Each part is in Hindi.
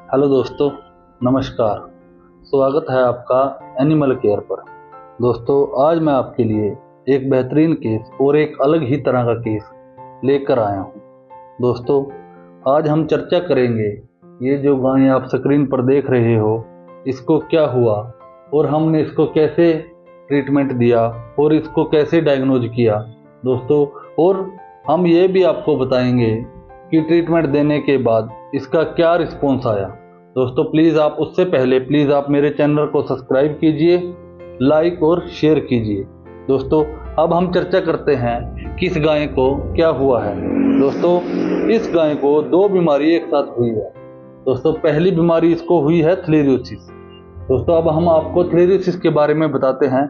हेलो दोस्तों, नमस्कार। स्वागत है आपका एनिमल केयर पर। दोस्तों, आज मैं आपके लिए एक बेहतरीन केस और एक अलग ही तरह का केस लेकर आया हूँ। दोस्तों, आज हम चर्चा करेंगे ये जो गाय आप स्क्रीन पर देख रहे हो, इसको क्या हुआ और हमने इसको कैसे ट्रीटमेंट दिया और इसको कैसे डायग्नोज किया दोस्तों। और हम ये भी आपको बताएंगे कि ट्रीटमेंट देने के बाद इसका क्या रिस्पॉन्स आया। दोस्तों, प्लीज़ आप उससे पहले प्लीज़ आप मेरे चैनल को सब्सक्राइब कीजिए, लाइक और शेयर कीजिए। दोस्तों, अब हम चर्चा करते हैं कि इस गाय को क्या हुआ है। दोस्तों, इस गाय को दो बीमारी एक साथ हुई है। दोस्तों, पहली बीमारी इसको हुई है थ्लेरियोसिस। दोस्तों, अब हम आपको थ्लेरियोसिस के बारे में बताते हैं।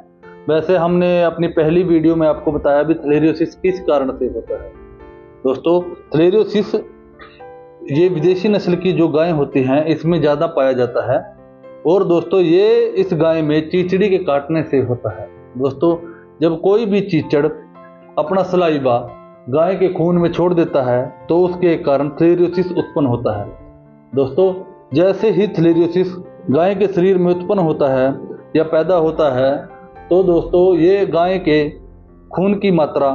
वैसे हमने अपनी पहली वीडियो में आपको बताया भी थ्लेरियोसिस किस कारण से होता है। दोस्तों, थ्लेरियोसिस ये विदेशी नस्ल की जो गाय होती हैं इसमें ज़्यादा पाया जाता है। और दोस्तों, ये इस गाय में चीचड़ी के काटने से होता है। दोस्तों, जब कोई भी चीचड़ अपना सलाइवा गाय के खून में छोड़ देता है तो उसके कारण थ्लेरियोसिस उत्पन्न होता है। दोस्तों, जैसे ही थ्लेरियोसिस गाय के शरीर में उत्पन्न होता है या पैदा होता है तो दोस्तों ये गाय के खून की मात्रा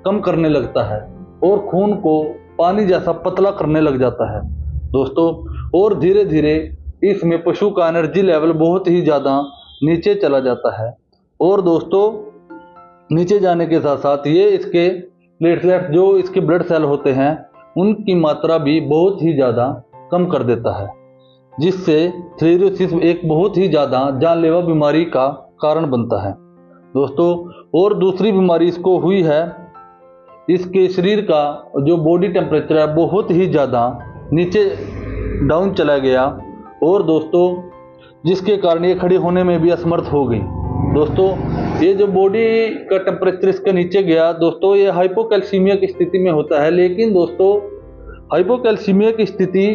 कम करने लगता है और खून को पानी जैसा पतला करने लग जाता है। दोस्तों, और धीरे धीरे इसमें पशु का एनर्जी लेवल बहुत ही ज़्यादा नीचे चला जाता है। और दोस्तों, नीचे जाने के साथ साथ ये इसके प्लेटलेट जो इसके ब्लड सेल होते हैं उनकी मात्रा भी बहुत ही ज़्यादा कम कर देता है, जिससे थ्लेरियोसिस एक बहुत ही ज़्यादा जानलेवा बीमारी का कारण बनता है। दोस्तों, और दूसरी बीमारी इसको हुई है, इसके शरीर का जो बॉडी टेम्परेचर है बहुत ही ज़्यादा नीचे डाउन चला गया और दोस्तों जिसके कारण ये खड़ी होने में भी असमर्थ हो गई। दोस्तों, ये जो बॉडी का टेम्परेचर इसका नीचे गया, दोस्तों ये हाइपोकैल्सीमिया की स्थिति में होता है। लेकिन दोस्तों, हाइपोकैल्सीमिया की स्थिति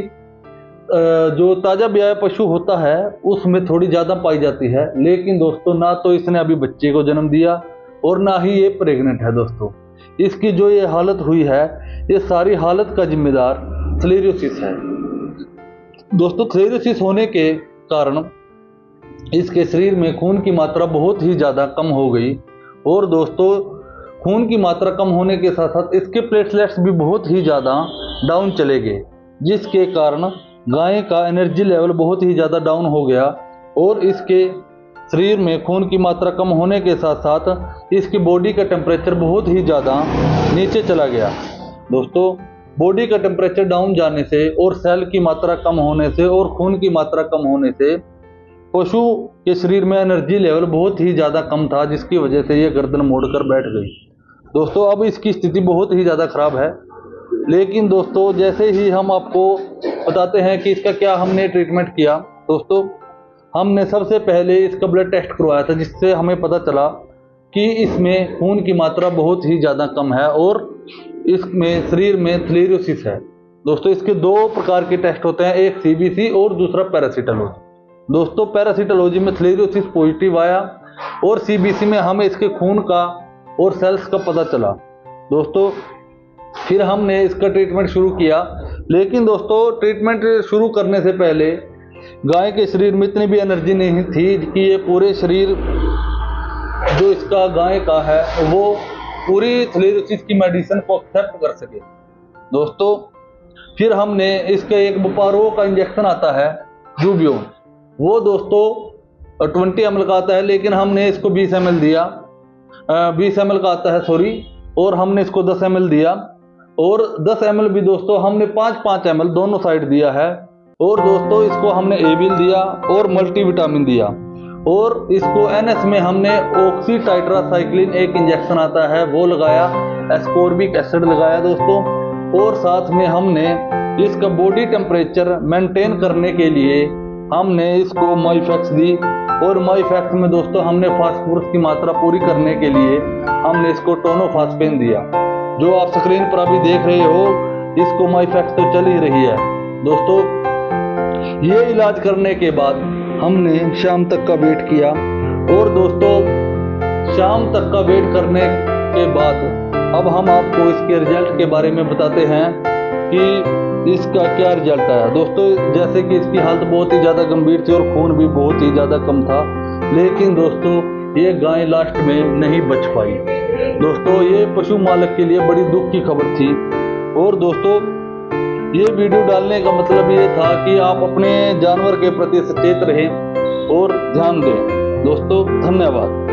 जो ताज़ा ब्याया पशु होता है उसमें थोड़ी ज़्यादा पाई जाती है। लेकिन दोस्तों, ना तो इसने अभी बच्चे को जन्म दिया और ना ही ये प्रेग्नेंट है। दोस्तों, इसकी जो ये हालत हुई है, ये सारी हालत का जिम्मेदार थ्लेरियोसिस है। दोस्तों, थ्लेरियोसिस होने के कारण इसके शरीर में खून की मात्रा बहुत ही ज़्यादा कम हो गई और दोस्तों खून की मात्रा कम होने के साथ साथ इसके प्लेटलेट्स भी बहुत ही ज़्यादा डाउन चले गए, जिसके कारण गाय का एनर्जी लेवल बहुत ही ज़्यादा डाउन हो गया और इसके शरीर में खून की मात्रा कम होने के साथ साथ इसकी बॉडी का टेम्परेचर बहुत ही ज़्यादा नीचे चला गया। दोस्तों, बॉडी का टेम्परेचर डाउन जाने से और सेल की मात्रा कम होने से और खून की मात्रा कम होने से पशु के शरीर में एनर्जी लेवल बहुत ही ज़्यादा कम था, जिसकी वजह से ये गर्दन मोड़कर बैठ गई। दोस्तों, अब इसकी स्थिति बहुत ही ज़्यादा खराब है। लेकिन दोस्तों, जैसे ही हम आपको बताते हैं कि इसका क्या हमने ट्रीटमेंट किया। दोस्तों, हमने सबसे पहले इसका ब्लड टेस्ट करवाया था, जिससे हमें पता चला कि इसमें खून की मात्रा बहुत ही ज़्यादा कम है और इसमें शरीर में थ्लेरियोसिस है। दोस्तों, इसके दो प्रकार के टेस्ट होते हैं, एक सीबीसी और दूसरा पैरासिटोलॉजी। दोस्तों, पैरासिटोलॉजी में थ्लेरियोसिस पॉजिटिव आया और सीबीसी में हमें इसके खून का और सेल्स का पता चला। दोस्तों, फिर हमने इसका ट्रीटमेंट शुरू किया। लेकिन दोस्तों, ट्रीटमेंट शुरू करने से पहले गाय के शरीर में इतनी भी एनर्जी नहीं थी कि ये पूरे शरीर जो इसका गाय का है वो पूरी थ्लेरियोसिस की मेडिसिन को एक्सेप्ट कर सके। दोस्तों, फिर हमने इसका एक बुपारो का इंजेक्शन आता है जूबियोन, वो दोस्तों 20 ml का आता है, लेकिन हमने इसको 20 ml दिया, 20 ml का आता है सॉरी, और हमने इसको 10 ml दिया और 10 ml भी दोस्तों हमने 5-5 ml दोनों साइड दिया है। और दोस्तों, इसको हमने एविल दिया और मल्टीविटामिन दिया और इसको एनएस में हमने ऑक्सीटाइट्रासाइक्लिन एक इंजेक्शन आता है वो लगाया, एस्कोर्बिक एसिड लगाया दोस्तों। और साथ में हमने इसका बॉडी टेम्परेचर मेंटेन करने के लिए हमने इसको माइफेक्स दी और माइफेक्स में दोस्तों हमने फास्फोरस की मात्रा पूरी करने के लिए हमने इसको टोनोफास्पेन दिया, जो आप स्क्रीन पर अभी देख रहे हो। इसको माइफेक्स तो चल ही रही है। दोस्तों, ये इलाज करने के बाद हमने शाम तक का वेट किया और दोस्तों शाम तक का वेट करने के बाद अब हम आपको इसके रिजल्ट के बारे में बताते हैं कि इसका क्या रिजल्ट आया दोस्तों। जैसे कि इसकी हालत बहुत ही ज़्यादा गंभीर थी और खून भी बहुत ही ज़्यादा कम था, लेकिन दोस्तों ये गाय लास्ट में नहीं बच पाई। दोस्तों ये पशु मालिक के लिए बड़ी दुख की खबर थी। और दोस्तों ये वीडियो डालने का मतलब ये था कि आप अपने जानवर के प्रति सचेत रहें और ध्यान दें। दोस्तों धन्यवाद।